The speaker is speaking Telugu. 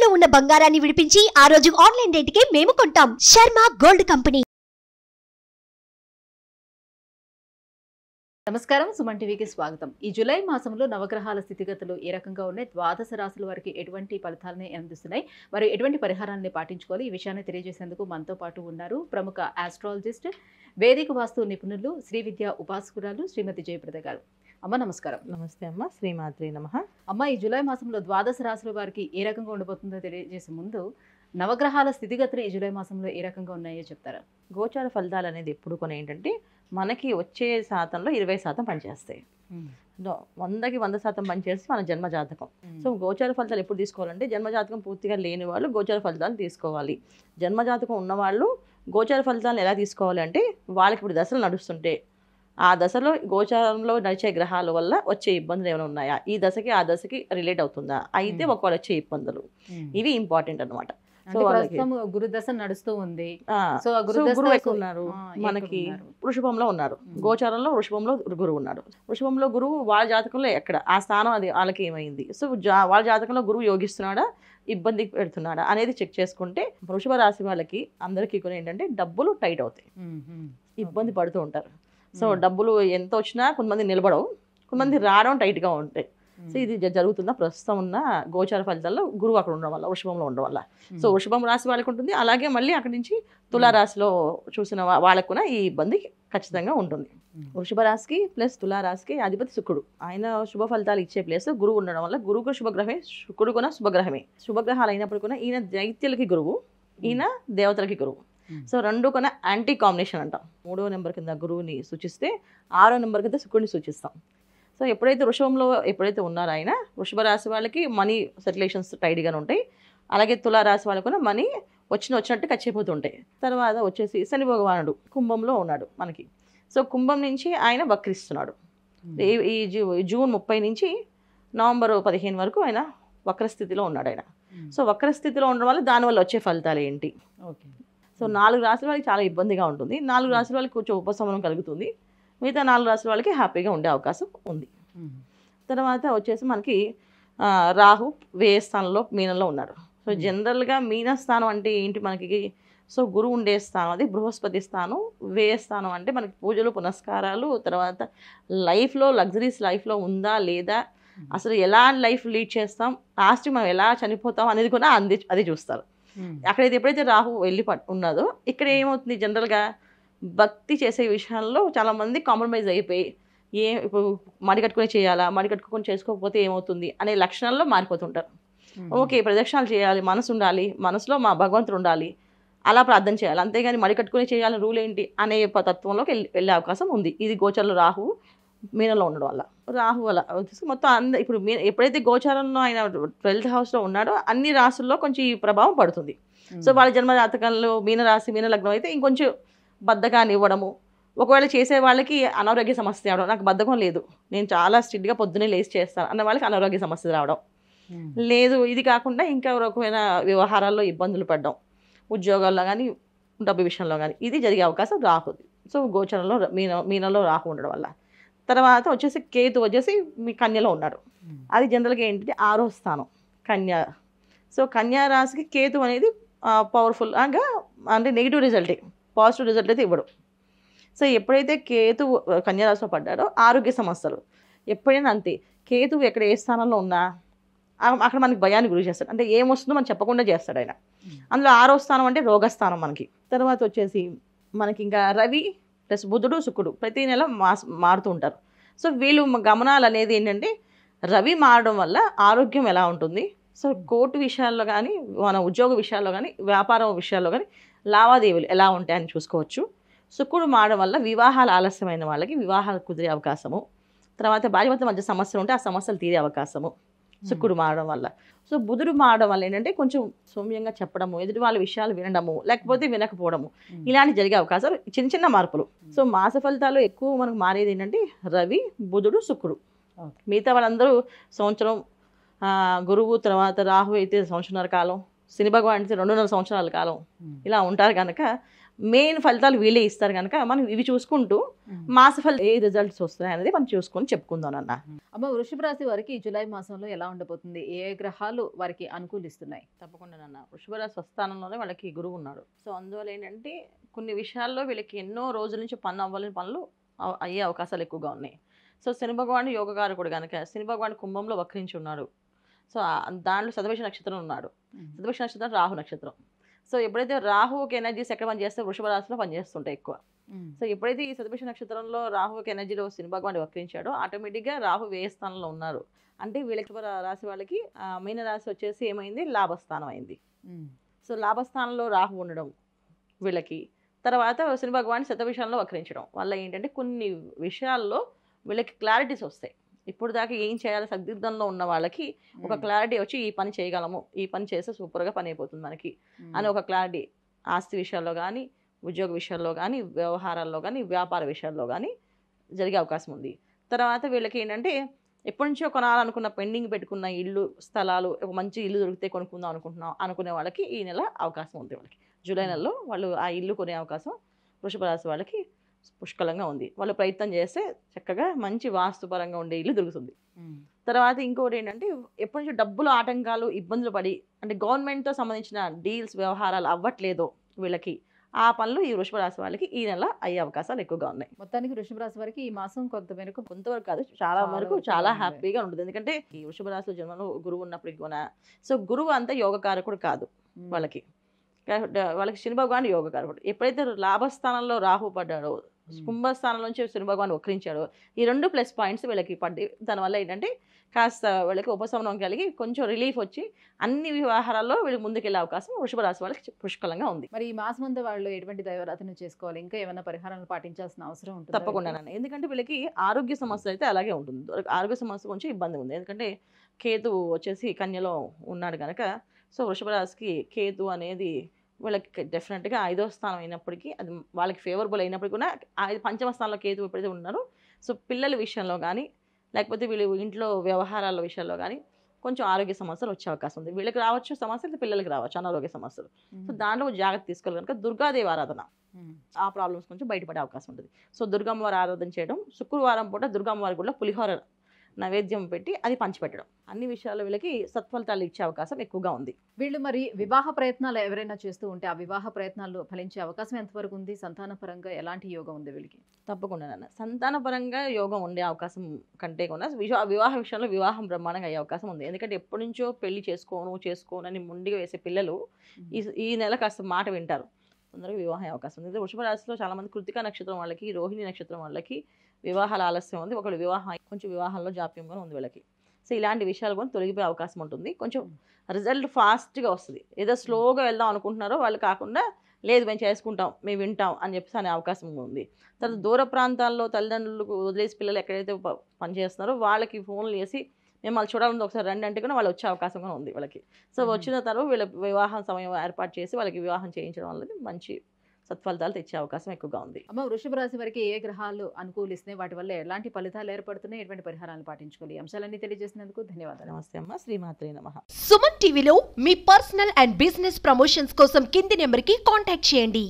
తాకట్టులో ఉన్న బంగారాన్ని విడిపించి ఆ రోజు ఆన్లైన్ రేటుకే మేము కొంటాం. Sharma gold company. నమస్కారం, సుమన్ టీవీకి స్వాగతం. ఈ జూలై మాసంలో నవగ్రహాల స్థితిగతులు ఏ రకంగా ఉన్నాయి, ద్వాదశ రాశుల వారికి ఎటువంటి ఫలితాలని అందిస్తున్నాయి, మరి ఎటువంటి పరిహారాన్ని పాటించుకోవాలి, ఈ విషయాన్ని తెలియజేసేందుకు మనతో పాటు ఉన్నారు ప్రముఖ ఆస్ట్రాలజిస్ట్, వేదిక వాస్తు నిపుణులు, శ్రీ విద్యా ఉపాసకురాలు శ్రీమతి జయప్రద గారు. అమ్మ నమస్కారం. నమస్తే అమ్మ. శ్రీమాత్రి నమః. అమ్మ, ఈ జూలై మాసంలో ద్వాదశ రాశుల వారికి ఏ రకంగా ఉండబోతుందో తెలియజేసే ముందు నవగ్రహాల స్థితిగతులు ఈ జూలై మాసంలో ఏ రకంగా ఉన్నాయో చెప్తారా? గోచార ఫలితాలు అనేది ఎప్పుడు కొన్ని ఏంటంటే మనకి వచ్చే శాతంలో 20% పనిచేస్తాయి. 100కి 100% పనిచేస్తే మన జన్మజాతకం. సో గోచార ఫలితాలు ఎప్పుడు తీసుకోవాలంటే జన్మజాతకం పూర్తిగా లేని వాళ్ళు గోచార ఫలితాలు తీసుకోవాలి. జన్మజాతకం ఉన్నవాళ్ళు గోచార ఫలితాలను ఎలా తీసుకోవాలి అంటే వాళ్ళకి ఇప్పుడు దశలు నడుస్తుంటే ఆ దశలో గోచారంలో నడిచే గ్రహాల వల్ల వచ్చే ఇబ్బందులు ఏమైనా ఉన్నాయా, ఈ దశకి ఆ దశకి రిలేట్ అవుతుందా, అయితే ఒకవేళ వచ్చే ఇబ్బందులు ఇవి ఇంపార్టెంట్ అనమాట. గురుదశ నడుస్తూ ఉంది. సో గురువు ఎక్కువ ఉన్నారు, మనకి వృషభంలో ఉన్నారు, గోచారంలో వృషభంలో గురువు ఉన్నాడు. వృషభంలో గురువు వాళ్ళ జాతకంలో ఎక్కడ ఆ స్థానం అది వాళ్ళకి ఏమైంది, సో వాళ్ళ జాతకంలో గురువు యోగిస్తున్నాడా, ఇబ్బంది పెడుతున్నాడా అనేది చెక్ చేసుకుంటే వృషభ రాశి వాళ్ళకి అందరికీ కూడా ఏంటంటే డబ్బులు టైట్ అవుతాయి, ఇబ్బంది పడుతూ ఉంటారు. సో డబ్బులు ఎంత వచ్చినా కొంతమంది నిలబడవు, కొంతమంది రావడం టైట్గా ఉంటాయి. సో ఇది జరుగుతున్న ప్రస్తుతం ఉన్న గోచార ఫలితాల్లో గురువు అక్కడ ఉండడం వల్ల, వృషభంలో ఉండడం వల్ల. సో వృషభం రాశి వాళ్ళకి ఉంటుంది, అలాగే మళ్ళీ అక్కడి నుంచి తులారాశిలో చూసిన వాళ్ళకు కూడా ఈ ఇబ్బంది ఖచ్చితంగా ఉంటుంది. వృషభ రాశికి ప్లస్ తులారాశికి అధిపతి శుక్రుడు, ఆయన శుభ ఫలితాలు ఇచ్చే ప్లేస్ గురువు ఉండడం వల్ల గురువుకు శుభగ్రహమే, శుక్రుడు కూడా శుభగ్రహమే. శుభగ్రహాలు అయినప్పుడు కూడా ఈయన దైత్యులకి గురువు, ఈయన దేవతలకి గురువు. సో రెండు కొన యాంటీ కాంబినేషన్ అంటాం. 3వ నెంబర్ కింద గురువుని సూచిస్తే 6వ నెంబర్ కింద శుక్రుడిని సూచిస్తాం. సో ఎప్పుడైతే వృషభంలో ఎప్పుడైతే ఉన్నారో ఆయన, వృషభ రాశి వాళ్ళకి మనీ సర్క్యులేషన్స్ టైట్గానే ఉంటాయి, అలాగే తులారాశి వాళ్ళకు కూడా మనీ వచ్చినట్టు ఖర్చయిపోతుంటాయి. తర్వాత వచ్చేసి శని భగవానుడు కుంభంలో ఉన్నాడు మనకి. సో కుంభం నుంచి ఆయన వక్రిస్తున్నాడు. ఈ జూన్ 30 నుంచి నవంబర్ 15 వరకు ఆయన వక్రస్థితిలో ఉన్నాడు ఆయన. సో వక్రస్థితిలో ఉండడం వల్ల దానివల్ల వచ్చే ఫలితాలు ఏంటి? ఓకే. సో 4 రాశుల వాళ్ళకి చాలా ఇబ్బందిగా ఉంటుంది, 4 రాశుల వాళ్ళకి కొంచెం ఉపశమనం కలుగుతుంది, మిగతా 4 రాశుల వాళ్ళకి హ్యాపీగా ఉండే అవకాశం ఉంది. తర్వాత వచ్చేసి మనకి రాహు వ్యయ స్థానంలో మీనంలో ఉన్నాడు. సో జనరల్గా మీన స్థానం అంటే ఏంటి మనకి, సో గురువు ఉండే స్థానం అది బృహస్పతి స్థానం. వ్యయ స్థానం అంటే మనకి పూజలు పునస్కారాలు, తర్వాత లైఫ్లో లగ్జరీస్ లైఫ్లో ఉందా లేదా, అసలు ఎలా లైఫ్ లీడ్ చేస్తాం, లాస్ట్ మనం ఎలా చనిపోతాం అనేది కూడా అది చూస్తారు. అక్కడైతే ఎప్పుడైతే రాహు వెళ్ళి ఉన్నదో ఇక్కడ ఏమవుతుంది, జనరల్గా భక్తి చేసే విషయాల్లో చాలామంది కాంప్రమైజ్ అయిపోయి ఇప్పుడు మడి కట్టుకుని చేయాలా, మడి కట్టుకొని చేసుకోకపోతే ఏమవుతుంది అనే లక్షణాల్లో మారిపోతుంటారు. ఓకే, ప్రదక్షిణాలు చేయాలి, మనసు ఉండాలి, మనసులో మా భగవంతుడు ఉండాలి, అలా ప్రార్థన చేయాలి, అంతేగాని మడి కట్టుకుని చేయాలని రూల్ ఏంటి అనే తత్వంలోకి వెళ్ళే అవకాశం ఉంది. ఇది గోచరంలో రాహు మీనంలో ఉండడం వల్ల. రాహు వల్ల మొత్తం ఇప్పుడు ఎప్పుడైతే గోచారంలో ఆయన 12th హౌస్లో ఉన్నాడో అన్ని రాశుల్లో కొంచెం ఈ ప్రభావం పడుతుంది. సో వాళ్ళ జన్మజాతకంలో మీనరాశి మీన లగ్నం అయితే ఇంకొంచెం బద్ధకాన్ని ఇవ్వడము, ఒకవేళ చేసే వాళ్ళకి అనారోగ్య సమస్య రావడం, నాకు బద్ధకం లేదు నేను చాలా స్ట్రిక్ట్గా పొద్దున్నే లేచి చేస్తాను అన్న వాళ్ళకి అనారోగ్య సమస్య రావడం లేదు. ఇది కాకుండా ఇంకా రకమైన వ్యవహారాల్లో ఇబ్బందులు పడడం, ఉద్యోగాల్లో కానీ డబ్బు విషయంలో కానీ ఇది జరిగే అవకాశం రాహుది. సో గోచరంలో మీనంలో రాహు ఉండడం వల్ల. తర్వాత వచ్చేసి కేతు వచ్చేసి మీ కన్యలో ఉన్నాడు, అది జనరల్గా ఏంటంటే 6వ స్థానం కన్యా. సో కన్యా రాశికి కేతు అనేది పవర్ఫుల్గా అంటే నెగిటివ్ రిజల్టే, పాజిటివ్ రిజల్ట్ అయితే ఇవ్వడు. సో ఎప్పుడైతే కేతు కన్యా రాశిలో పడ్డాడో ఆరోగ్య సమస్యలు ఎప్పుడైనా అంతే. కేతు ఎక్కడ ఏ స్థానంలో ఉన్నా అక్కడ మనకి భయాన్ని గురి చేస్తాడు, అంటే ఏమొస్తుందో మనం చెప్పకుండా చేస్తాడు ఆయన. అందులో 6వ స్థానం అంటే రోగస్థానం మనకి. తర్వాత వచ్చేసి మనకి ఇంకా రవి ప్లస్ బుధుడు శుక్రుడు ప్రతి నెల మారుతూ ఉంటారు. సో వీళ్ళు గమనాలు అనేది ఏంటంటే రవి మారడం వల్ల ఆరోగ్యం ఎలా ఉంటుంది, సో కోర్టు విషయాల్లో కానీ మన ఉద్యోగ విషయాల్లో కానీ వ్యాపారం విషయాల్లో కానీ లావాదేవీలు ఎలా ఉంటాయని చూసుకోవచ్చు. శుక్రుడు మారడం వల్ల వివాహాలు ఆలస్యమైన వాళ్ళకి వివాహాలు కుదిరే అవకాశము, తర్వాత భార్యాభర్తల మధ్య సమస్యలు ఉంటే ఆ సమస్యలు తీరే అవకాశము శుక్రుడు మారడం వల్ల. సో బుధుడు మారడం వల్ల ఏంటంటే కొంచెం సౌమ్యంగా చెప్పడము, ఎదుటి వాళ్ళ విషయాలు వినడము, లేకపోతే వినకపోవడము, ఇలాంటి జరిగే అవకాశాలు చిన్న చిన్న మార్పులు. సో మాస ఫలితాలు ఎక్కువ మనకు మారేది ఏంటంటే రవి బుధుడు శుక్రుడు. మిగతా వాళ్ళందరూ సంవత్సరం, గురువు తర్వాత రాహు అయితే సంవత్సరాల కాలం, శని భగవాన్ అయితే 2.5 సంవత్సరాల కాలం ఇలా ఉంటారు కనుక మెయిన్ ఫలితాలు వీళ్ళే ఇస్తారు కనుక మనం ఇవి చూసుకుంటూ మాస ఫలితం ఏ రిజల్ట్స్ వస్తాయి అనేది మనం చూసుకొని చెప్పుకుందాం అన్న. అమ్మ, వృషభ రాశి వారికి ఈ జూలై మాసంలో ఎలా ఉండబోతుంది? ఏ గ్రహాలు వారికి అనుకూలిస్తున్నాయి? తప్పకుండా నాన్న, వృషభ రాశి స్వస్థానంలోనే వాళ్ళకి గురువు ఉన్నాడు. సో అందువల్ల ఏంటంటే కొన్ని విషయాల్లో వీళ్ళకి ఎన్నో రోజుల నుంచి అవ్వలేని పనులు అయ్యే అవకాశాలు ఎక్కువగా ఉన్నాయి. సో శని భగవాను యోగకారకుడు కనుక శని భగవాను కుంభంలో వక్రించి ఉన్నాడు. సో దాంట్లో శతభిష నక్షత్రం ఉన్నాడు. శతభిష నక్షత్రం రాహు నక్షత్రం. సో ఎప్పుడైతే రాహుకి ఎనర్జీస్ ఎక్కడ పనిచేస్తే వృషభ రాశిలో పనిచేస్తుంటాయి ఎక్కువ. సో ఎప్పుడైతే ఈ శతభిష నక్షత్రంలో రాహుకి ఎనర్జీలో శని భగవాన్ వక్రించాడో ఆటోమేటిక్గా రాహు వ్యయ స్థానంలో ఉన్నారు. అంటే వీళ్ళకి రాశి వాళ్ళకి మీన రాశి వచ్చేసి ఏమైంది, లాభస్థానం అయింది. సో లాభస్థానంలో రాహు ఉండడం వీళ్ళకి, తర్వాత శని భగవాన్ శతభిషంలో వక్రించడం వల్ల ఏంటంటే కొన్ని విషయాల్లో వీళ్ళకి క్లారిటీస్ వస్తాయి. ఇప్పుడు దాకా ఏం చేయాలి సందిగ్ధంలో ఉన్న వాళ్ళకి ఒక క్లారిటీ వచ్చి ఈ పని చేయగలము, ఈ పని చేస్తే సూపర్గా పని అయిపోతుంది మనకి అని ఒక క్లారిటీ ఆస్తి విషయాల్లో కానీ, ఉద్యోగ విషయాల్లో కానీ, వ్యవహారాల్లో కానీ, వ్యాపార విషయాల్లో కానీ జరిగే అవకాశం ఉంది. తర్వాత వీళ్ళకి ఏంటంటే ఎప్పటి నుంచో కొనాలనుకున్న పెండింగ్ పెట్టుకున్న ఇల్లు స్థలాలు, ఒక మంచి ఇల్లు దొరికితే కొనుక్కుందాం అనుకునే వాళ్ళకి ఈ నెల అవకాశం ఉంది. వాళ్ళకి జూలై నెలలో వాళ్ళు ఆ ఇల్లు కొనే అవకాశం వృషభ రాశి వాళ్ళకి పుష్కలంగా ఉంది. వాళ్ళు ప్రయత్నం చేస్తే చక్కగా మంచి వాస్తుపరంగా ఉండే ఇల్లు దొరుకుతుంది. తర్వాత ఇంకోటి ఏంటంటే ఎప్పటి నుంచో డబ్బులు ఆటంకాలు ఇబ్బందులు పడి అంటే గవర్నమెంట్తో సంబంధించిన డీల్స్ వ్యవహారాలు అవ్వట్లేదో వీళ్ళకి, ఆ పనులు ఈ వృషభ రాశి వాళ్ళకి ఈ నెల అయ్యే అవకాశాలు ఎక్కువగా ఉన్నాయి. మొత్తానికి వృషభ రాశి వారికి ఈ మాసం కొంతవరకు కాదు చాలా వరకు చాలా హ్యాపీగా ఉంటుంది. ఎందుకంటే ఈ వృషభ రాశిలో జన్మలో గురువు ఉన్నప్పటికీ కూడా సో గురువు అంతా యోగకారకుడు కాదు వాళ్ళకి. వాళ్ళకి శని భగవాన్ యోగకారకుడు. ఎప్పుడైతే లాభస్థానంలో రాహు పడ్డాడో, కుంభస్థానం నుంచి శని భగవాన్ వక్రించాడో, ఈ రెండు ప్లస్ పాయింట్స్ వీళ్ళకి పడ్డి దానివల్ల ఏంటంటే కాస్త వీళ్ళకి ఉపశమనం కలిగి కొంచెం రిలీఫ్ వచ్చి అన్ని వ్యవహారాల్లో వీళ్ళు ముందుకెళ్ళే అవకాశం వృషభ రాశి వాళ్ళకి పుష్కలంగా ఉంది. మరి ఈ మాసం అంతా వాళ్ళు ఎటువంటి దైవారాధన చేసుకోవాలి, ఇంకా ఏమైనా పరిహారాలు పాటించాల్సిన అవసరం ఉంటుంది? తప్పకుండానండి. ఎందుకంటే వీళ్ళకి ఆరోగ్య సమస్య అయితే అలాగే ఉంటుంది. ఆరోగ్య సమస్య కొంచెం ఇబ్బంది ఉంది. ఎందుకంటే కేతు వచ్చేసి కన్యలో ఉన్నాడు కనుక సో వృషభ రాశికి కేతు అనేది వీళ్ళకి డెఫినెట్గా 5వ స్థానం అయినప్పటికీ అది వాళ్ళకి ఫేవరబుల్ అయినప్పటికీ కూడా పంచమ స్థానంలో కేతు ఎప్పుడైతే ఉన్నారో సో పిల్లల విషయంలో కానీ లేకపోతే వీళ్ళు ఇంట్లో వ్యవహారాల విషయాల్లో కానీ కొంచెం ఆరోగ్య సమస్యలు వచ్చే అవకాశం ఉంది. వీళ్ళకి రావచ్చు సమస్యలు, పిల్లలకి రావచ్చు అనారోగ్య సమస్యలు. సో దాంట్లో జాగ్రత్త తీసుకోవాలి కనుక దుర్గాదేవి ఆరాధన ఆ ప్రాబ్లమ్స్ కొంచెం బయటపడే అవకాశం ఉంటుంది. సో దుర్గమ్మవారి ఆరాధన చేయడం, శుక్రవారం పూట దుర్గమ్మవారి కూడా పులిహోర నైవేద్యం పెట్టి అది పంచిపెట్టడం, అన్ని విషయాల్లో వీళ్ళకి సత్ఫలితాలు ఇచ్చే అవకాశం ఎక్కువగా ఉంది. వీళ్ళు మరి వివాహ ప్రయత్నాలు ఎవరైనా చేస్తూ ఉంటే ఆ వివాహ ప్రయత్నాలు ఫలించే అవకాశం ఎంతవరకు ఉంది? సంతానపరంగా ఎలాంటి యోగం ఉంది వీళ్ళకి? తప్పకుండా సంతానపరంగా యోగం ఉండే అవకాశం కంటే కూడా వివాహ విషయంలో వివాహం బ్రహ్మాండంగా అయ్యే అవకాశం ఉంది. ఎందుకంటే ఎప్పటి నుంచో పెళ్లి చేసుకోను అని ముందుగా వేసే పిల్లలు ఈ నెల కాస్త మాట వింటారు, తొందరగా వివాహం అవకాశం ఉంది. వృషభ రాశిలో చాలా మంది కృతికా నక్షత్రం వాళ్ళకి, రోహిణి నక్షత్రం వాళ్ళకి వివాహాల ఆలస్యం ఉంది. ఒకళ్ళు కొంచెం వివాహంలో జాప్యంగా ఉంది వీళ్ళకి. సో ఇలాంటి విషయాలు కూడా తొలగిపోయే అవకాశం ఉంటుంది. కొంచెం రిజల్ట్ ఫాస్ట్గా వస్తుంది. ఏదో స్లోగా వెళ్దాం అనుకుంటున్నారో వాళ్ళు కాకుండా లేదు మేము చేసుకుంటాం, మేము వింటాం అని చెప్పేసి అనే అవకాశం ఉంది. తర్వాత దూర ప్రాంతాల్లో తల్లిదండ్రులకు వదిలేసి పిల్లలు ఎక్కడైతే పనిచేస్తున్నారో వాళ్ళకి ఫోన్లు చేసి మేము వాళ్ళు చూడాలని ఒకసారి రండి అంటే కూడా వాళ్ళు వచ్చే అవకాశం కూడా ఉంది వాళ్ళకి. సో వచ్చిన తర్వాత వీళ్ళ వివాహం సమయం ఏర్పాటు చేసి వాళ్ళకి వివాహం చేయించడం వల్ల మంచి సత్ఫలితాలు తెచ్చే అవకాశం ఎక్కువగా ఉంది. అమ్మ, వృషభ రాశి వారికి ఏ గ్రహాలు అనుకూలిస్తున్నాయి, వాటి వల్ల ఎలాంటి ఫలితాలు ఏర్పడుతున్నాయి, ఎటువంటి పరిహారాలు పాటించుకోవాలి, అంశాలన్నీ తెలియజేసినందుకు ధన్యవాదాలు. నమస్తే అమ్మ. శ్రీమాత్రే నమః. సుమన్ టీవీలో మీ పర్సనల్ అండ్ బిజినెస్ ప్రమోషన్స్ కోసం కింది నెంబర్కి కాంటాక్ట్ చేయండి.